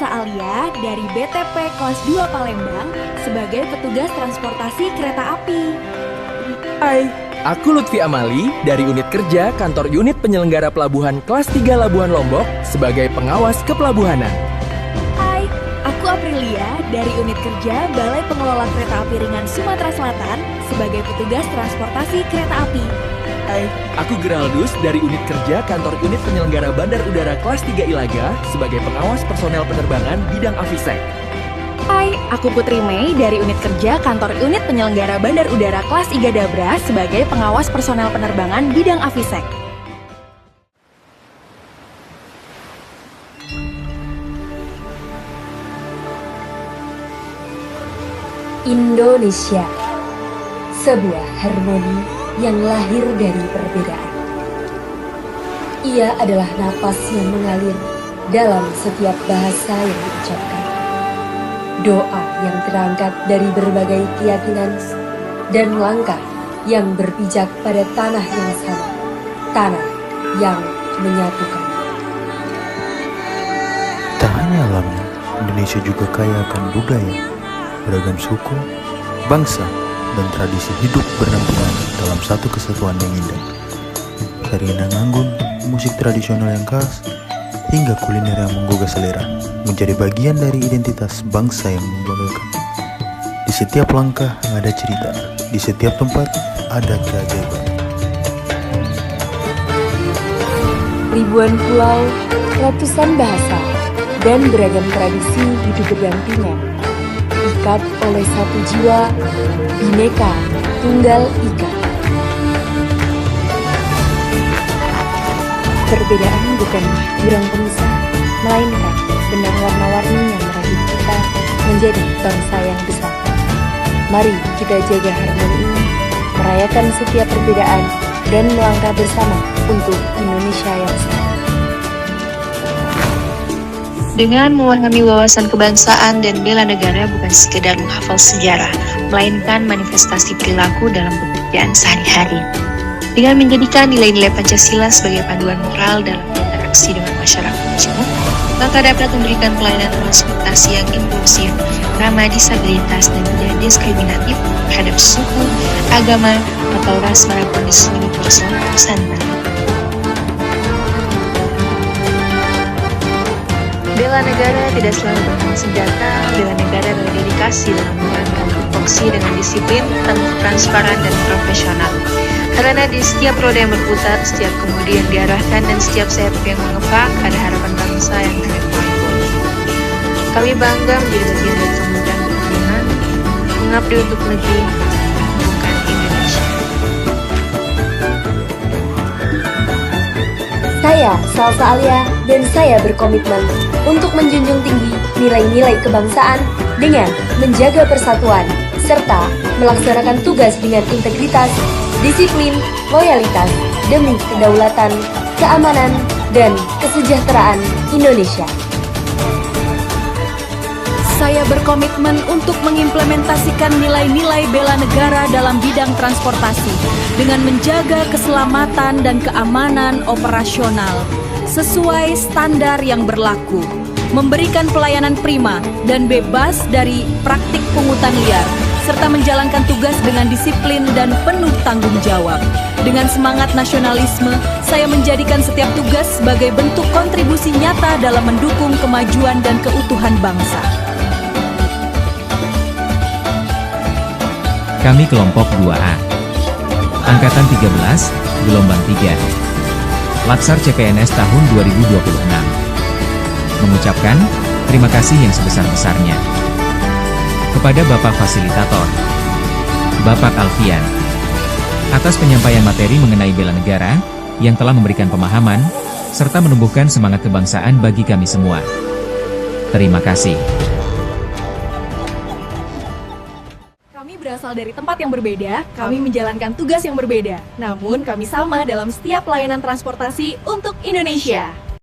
Salsa Alia dari BTP kelas 2 Palembang sebagai petugas transportasi kereta api. Hai, aku Lutfi Amali dari unit kerja kantor unit penyelenggara pelabuhan kelas 3 Labuhan Lombok sebagai pengawas kepelabuhanan. Hai, aku Aprilia dari unit kerja Balai Pengelola Kereta Api Ringan Sumatera Selatan sebagai petugas transportasi kereta api. Hai, aku Geraldus dari unit kerja kantor unit penyelenggara Bandar Udara kelas 3 Ilaga sebagai pengawas personel penerbangan bidang Avisek. Hai, aku Putri Mei dari unit kerja kantor unit penyelenggara Bandar Udara kelas 3 Dabra sebagai pengawas personel penerbangan bidang Avisek. Indonesia, sebuah harmoni yang lahir dari perbedaan. Ia adalah napas yang mengalir dalam setiap bahasa yang diucapkan. Doa yang terangkat dari berbagai keyakinan dan langkah yang berpijak pada tanah yang sama, tanah yang menyatukan. Tak hanya alamnya, Indonesia juga kaya akan budaya, beragam suku, bangsa, dan tradisi hidup berdampingan dalam satu kesatuan yang indah. Dari Anggun, musik tradisional yang khas, hingga kuliner yang menggugah selera, menjadi bagian dari identitas bangsa yang membanggakan. Di setiap langkah ada cerita, di setiap tempat ada keajaiban. Ribuan pulau, ratusan bahasa, dan beragam tradisi hidup berdampingan. Ikat oleh satu jiwa, Bhinneka Tunggal Ika. Perbedaan bukanlah jurang pemisah, melainkan benang warna-warni yang merajut kita menjadi bangsa yang besar. Mari kita jaga harmoni ini, merayakan setiap perbedaan, dan melangkah bersama untuk Indonesia yang satu. Dengan memahami wawasan kebangsaan dan bela negara bukan sekedar menghafal sejarah, melainkan manifestasi perilaku dalam pekerjaan sehari-hari. Dengan menjadikan nilai-nilai Pancasila sebagai panduan moral dalam interaksi dengan masyarakat, maka dapat memberikan pelayanan transportasi yang inklusif, ramah disabilitas, dan tidak diskriminatif terhadap suku, agama, atau ras manapun di seluruh pelosok Nusantara. Bela negara tidak selalu tentang senjata, bela negara adalah dedikasi dalam menjalankan tupoksi dengan disiplin, transparan, dan profesional. Karena di setiap roda yang berputar, setiap kemudi yang diarahkan, dan setiap sayap yang mengepak, ada harapan bangsa yang terlempar. Kami bangga menjadi bagian dari kemudahan berkenan, mengabdi untuk negeri, bukan Indonesia. Saya Salsa Alia dan saya berkomitmen untuk menjunjung tinggi nilai-nilai kebangsaan dengan menjaga persatuan serta melaksanakan tugas dengan integritas, disiplin, loyalitas demi kedaulatan, keamanan, dan kesejahteraan Indonesia. Saya berkomitmen untuk mengimplementasikan nilai-nilai bela negara dalam bidang transportasi dengan menjaga keselamatan dan keamanan operasional sesuai standar yang berlaku, memberikan pelayanan prima dan bebas dari praktik pungutan liar, serta menjalankan tugas dengan disiplin dan penuh tanggung jawab. Dengan semangat nasionalisme, saya menjadikan setiap tugas sebagai bentuk kontribusi nyata dalam mendukung kemajuan dan keutuhan bangsa. Kami kelompok 2A, Angkatan 13, Gelombang 3, Laksar CPNS tahun 2026. Mengucapkan terima kasih yang sebesar-besarnya kepada Bapak Fasilitator, Bapak Alfian, atas penyampaian materi mengenai bela negara yang telah memberikan pemahaman, serta menumbuhkan semangat kebangsaan bagi kami semua. Terima kasih. Kami berasal dari tempat yang berbeda, kami menjalankan tugas yang berbeda. Namun kami sama dalam setiap pelayanan transportasi untuk Indonesia.